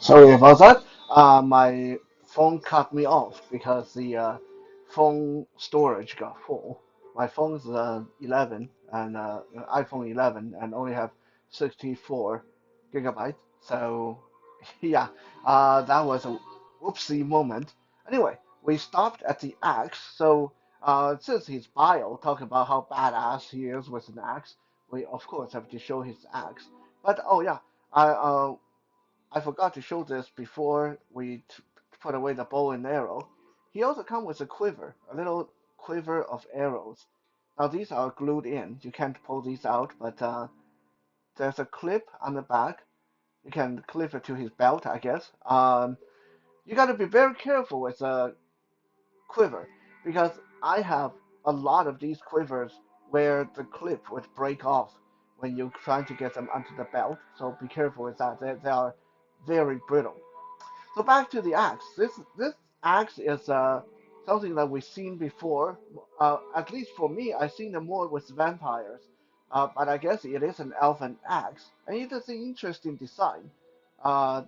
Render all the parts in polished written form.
Sorry about that. My phone cut me off because the phone storage got full. My phone's 11 and iPhone 11 and only have 64 gigabytes. So yeah, that was a whoopsie moment. Anyway, we stopped at the axe. So since his bio talking about how badass he is with an axe, we of course have to show his axe. But oh yeah, I forgot to show this before we put away the bow and arrow. He also comes with a quiver, a little quiver of arrows. Now these are glued in. You can't pull these out, but there's a clip on the back. You can clip it to his belt, I guess. You got to be very careful with a quiver because I have a lot of these quivers where the clip would break off when you're trying to get them onto the belt. So be careful with that. They are very brittle. So back to the axe. This axe is something that we've seen before. At least for me, I've seen them more with vampires. But I guess it is an elven axe, and it is an interesting design. Uh,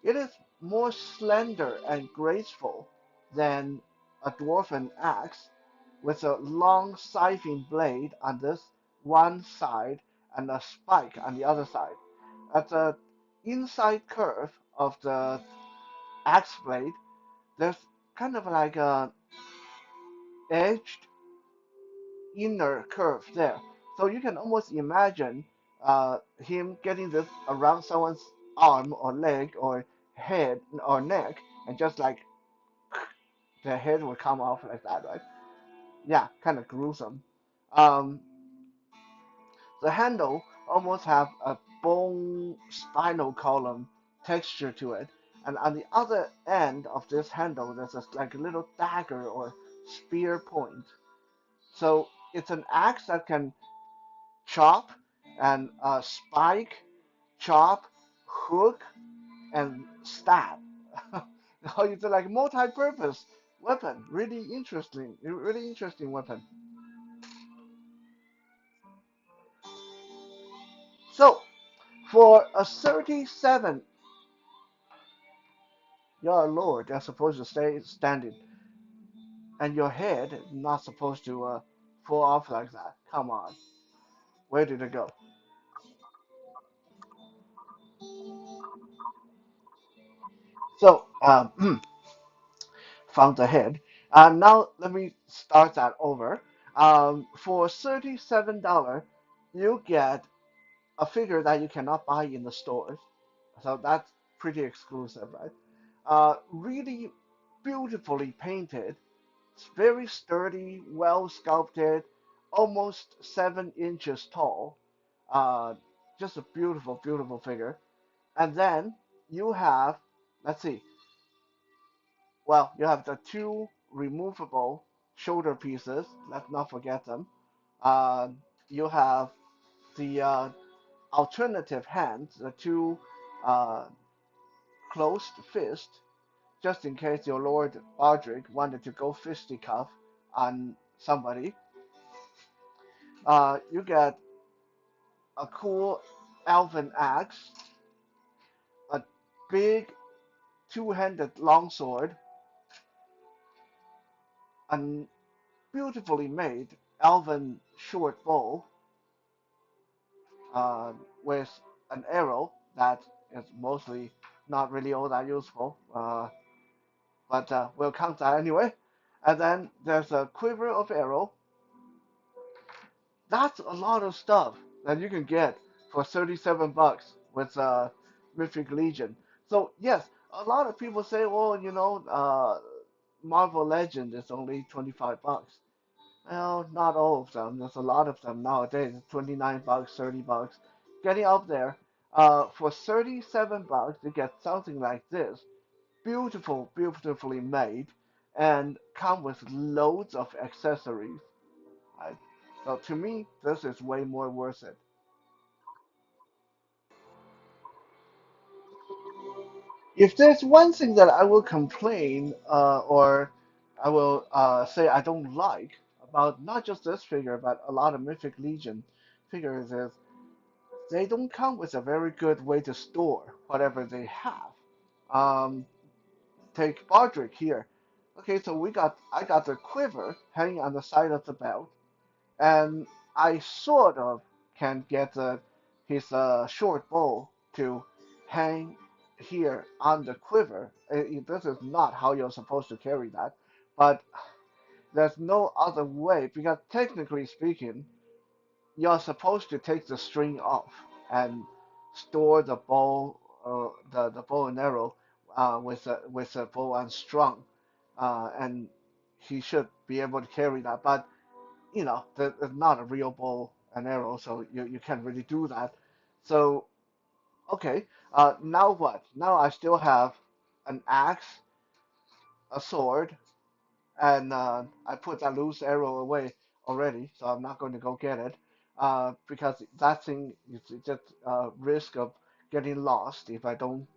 it is more slender and graceful than a dwarven axe, with a long scything blade on this one side and a spike on the other side. At the inside curve of the axe blade, there's kind of like a edged inner curve there. So you can almost imagine him getting this around someone's arm or leg or head or neck, and just like the head will come off like that, right? Yeah, kind of gruesome. Um, the handle almost have a bone spinal column texture to it, and on the other end of this handle, there's like a little dagger or spear point. So it's an axe that can chop and spike, chop, hook, and stab. It's like multi-purpose weapon. Really interesting weapon. So for a 37, you're a lord. You're supposed to stay standing, and your head is not supposed to fall off like that. Come on, where did it go? So found the head. Now let me start that over. For $37, you get a figure that you cannot buy in the stores. So that's pretty exclusive, right? Really beautifully painted. It's very sturdy, well sculpted, almost 7 inches tall. Uh, just a beautiful, beautiful figure. And then you have, let's see, well, you have the two removable shoulder pieces. Let's not forget them. Uh, you have the alternative hands, the two uh, closed fists, just in case your Lord Bardric wanted to go fisticuff on somebody. You get a cool elven axe, a big two-handed longsword, a beautifully made elven short bow, uh, with an arrow that is mostly not really all that useful, but we'll count that anyway. And then there's a quiver of arrow. That's a lot of stuff that you can get for 37 bucks with Mythic Legion. So yes, a lot of people say, well, Marvel Legend is only 25 bucks. Well, not all of them. There's a lot of them nowadays. 29 bucks, 30 bucks. Getting up there. For 37 bucks, you get something like this. Beautiful, beautifully made, and come with loads of accessories. Right? So to me, this is way more worth it. If there's one thing that I will complain, or I will say I don't like about not just this figure, but a lot of Mythic Legion figures, is they don't come with a very good way to store whatever they have. Um, take Bardric here. Okay, so I got the quiver hanging on the side of the belt, and I sort of can get his short bow to hang here on the quiver. This is not how you're supposed to carry that, but there's no other way because technically speaking, you're supposed to take the string off and store the bow, the bow and arrow, with a bow unstrung, and he should be able to carry that. But it's not a real bow and arrow, so you can't really do that. So okay, now what? Now I still have an axe, a sword, and I put that loose arrow away already, so I'm not going to go get it, because that thing is just risk of getting lost if I don't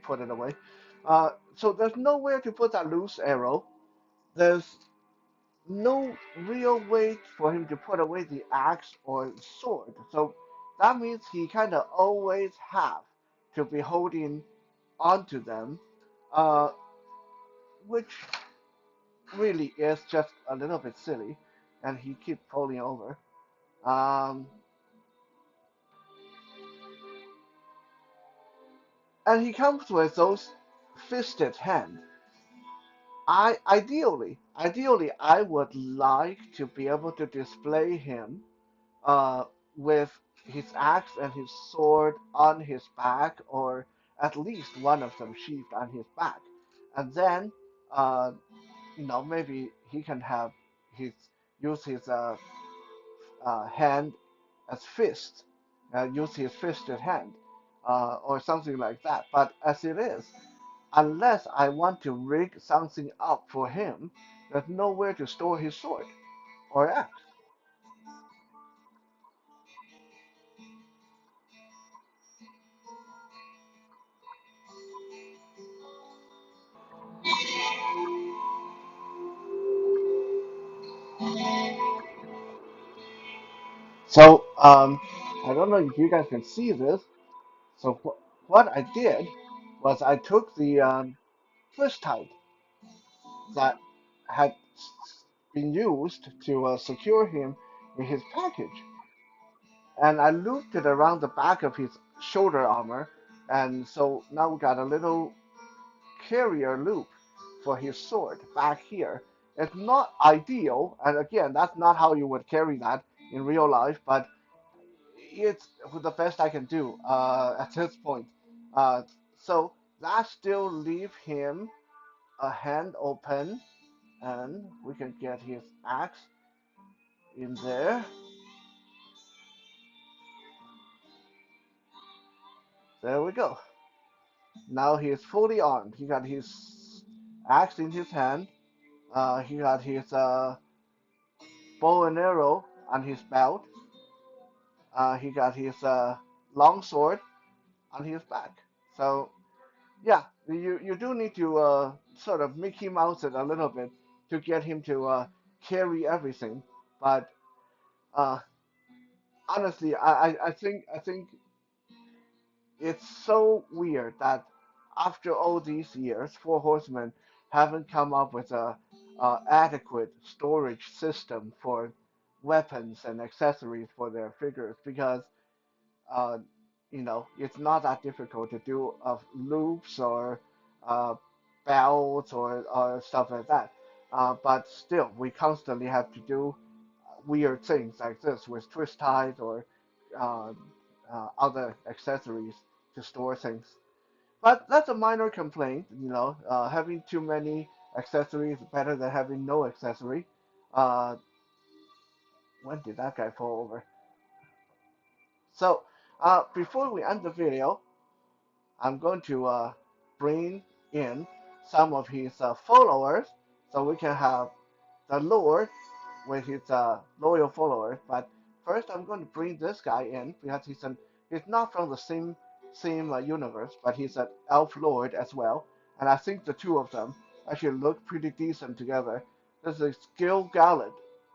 put it away. So there's nowhere to put that loose arrow. There's no real way for him to put away the axe or sword. So that means he kind of always have to be holding onto them, uh, which really is just a little bit silly, and he keeps falling over. Um, and he comes with those fisted hands. Ideally, I would like to be able to display him uh, with his axe and his sword on his back, or at least one of them sheathed on his back, and then uh, maybe he can have his use his hand as fist, use his fisted hand, or something like that. But as it is, unless I want to rig something up for him, there's nowhere to store his sword or axe. So I don't know if you guys can see this. So what I did was I took the twist tie that had been used to secure him in his package, and I looped it around the back of his shoulder armor, and so now we got a little carrier loop for his sword back here. It's not ideal, and again, that's not how you would carry that in real life, but it's the best I can do at this point. Uh, so that still leave him a hand open, and we can get his axe in there. There we go. Now he is fully armed. He got his axe in his hand. He got his bow and arrow on his belt. He got his long sword on his back. So yeah, you do need to sort of Mickey Mouse it a little bit to get him to carry everything. But uh, honestly, I think it's so weird that after all these years, Four Horsemen haven't come up with a adequate storage system for weapons and accessories for their figures because uh, it's not that difficult to do loops or uh, belts or stuff like that. But still, we constantly have to do weird things like this with twist ties or uh, other accessories to store things. But that's a minor complaint, having too many accessories is better than having no accessory. Uh, when did that guy fall over? So, before we end the video, I'm going to bring in some of his followers so we can have the Lord with his loyal followers. But first, I'm going to bring this guy in because he's not from the same universe, but he's an elf lord as well. And I think the two of them actually look pretty decent together. This is Gil Galad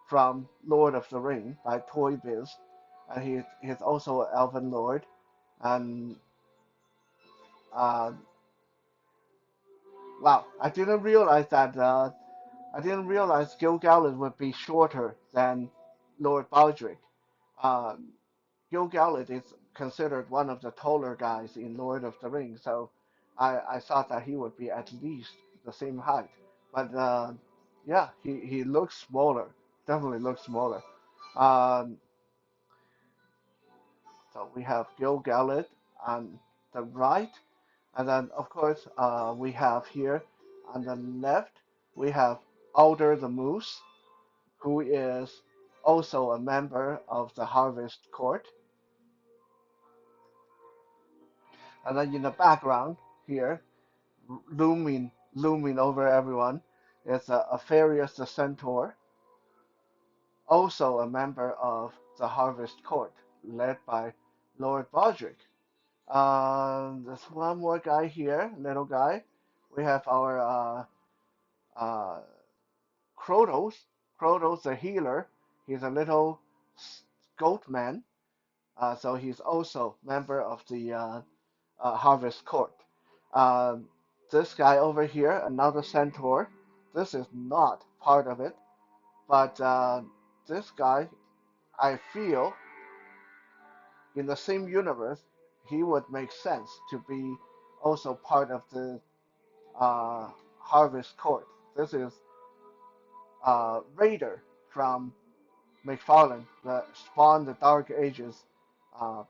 from Lord of the Ring by Toy Biz, and he's also an elven lord. And uh, Wow, I didn't realize Gil-galad would be shorter than Lord Baldric. Uh, Gil-galad is considered one of the taller guys in Lord of the Rings, so I thought that he would be at least the same height. But yeah, he looks smaller. Definitely looks smaller. Um, so we have Gil-galad on the right, and then of course we have here on the left we have Alder the Moose, who is also a member of the Harvest Court. And then in the background here, looming over everyone, is Apharius the Centaur, also a member of the Harvest Court, led by Lord Bardric. There's one more guy here, little guy. We have our uh, Krotos, Krotos the healer. He's a little goat man, so he's also member of the Harvest Court. Uh, this guy over here, another centaur. This is not part of it, but this guy, I feel, in the same universe, he would make sense to be also part of the uh, Harvest Court. This is Raider from McFarlane, that spawned the Dark Ages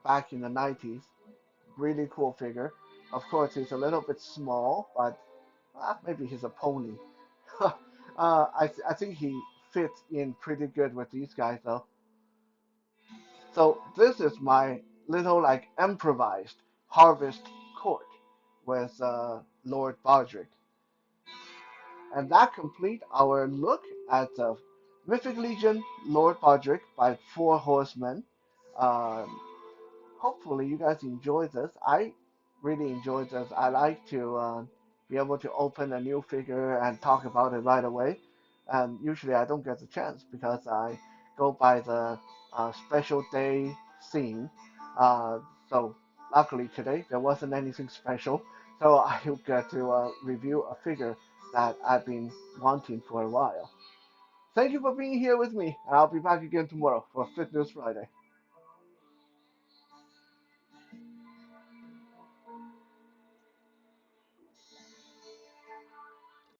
back in the 90s. Really cool figure. Of course, he's a little bit small, but maybe he's a pony. I think he fits in pretty good with these guys, though. So this is my little like improvised harvest court with Lord Bardric, and that complete our look at the Mythic Legion Lord Bardric by Four Horsemen. Um, Hopefully you guys enjoy this. I really enjoyed this. I like to be able to open a new figure and talk about it right away. And usually I don't get the chance because I go by the special day scene. Uh, so luckily today there wasn't anything special, so I get to review a figure that I've been wanting for a while. Thank you for being here with me, and I'll be back again tomorrow for Fit News Friday.